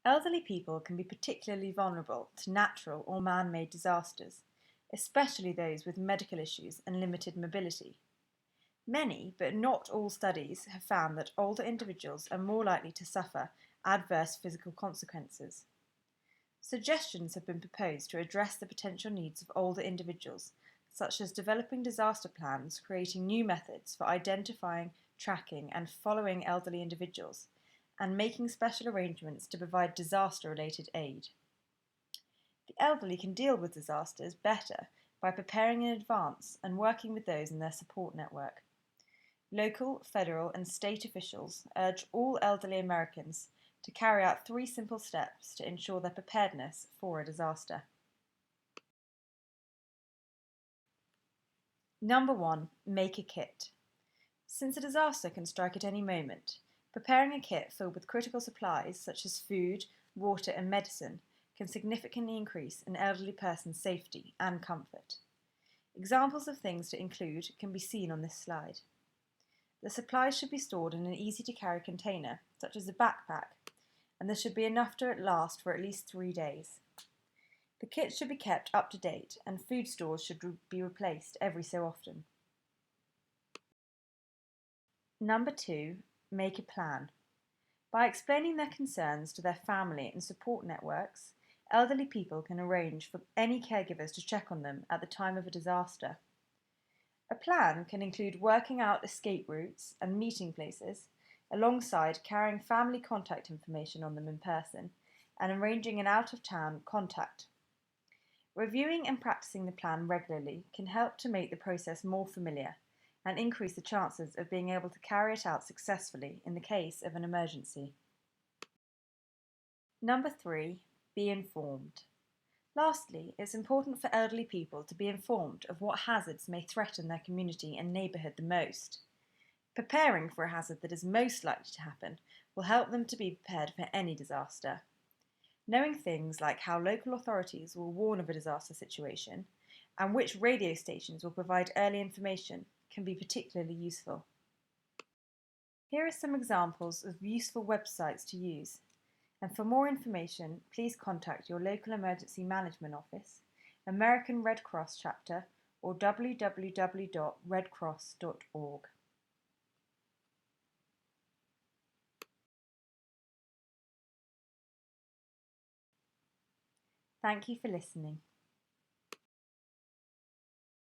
Elderly people can be particularly vulnerable to natural or man-made disasters, especially those with medical issues and limited mobility. Many, but not all studies have found that older individuals are more likely to suffer adverse physical consequences. Suggestions have been proposed to address the potential needs of older individuals, such as developing disaster plans, creating new methods for identifying, tracking and following elderly individuals, and making special arrangements to provide disaster-related aid. The elderly can deal with disasters better by preparing in advance and working with those in their support network. Local, federal and state officials urge all elderly Americans to carry out 3 simple steps to ensure their preparedness for a disaster. Number 1. Make a kit. Since a disaster can strike at any moment, preparing a kit filled with critical supplies such as food, water and medicine can significantly increase an elderly person's safety and comfort. Examples of things to include can be seen on this slide. The supplies should be stored in an easy-to-carry container, such as a backpack, and there should be enough to last for at least 3 days. The kit should be kept up to date, and food stores should be replaced every so often. Number 2. Make a plan. By explaining their concerns to their family and support networks, elderly people can arrange for any caregivers to check on them at the time of a disaster. A plan can include working out escape routes and meeting places, alongside carrying family contact information on them in person and arranging an out-of-town contact. Reviewing and practicing the plan regularly can help to make the process more familiar and increase the chances of being able to carry it out successfully in the case of an emergency. Number 3. Be informed. Lastly, it's important for elderly people to be informed of what hazards may threaten their community and neighbourhood the most. Preparing for a hazard that is most likely to happen will help them to be prepared for any disaster. Knowing things like how local authorities will warn of a disaster situation and which radio stations will provide early information can be particularly useful. Here are some examples of useful websites to use. And for more information, please contact your local emergency management office, American Red Cross chapter, or www.redcross.org. Thank you for listening.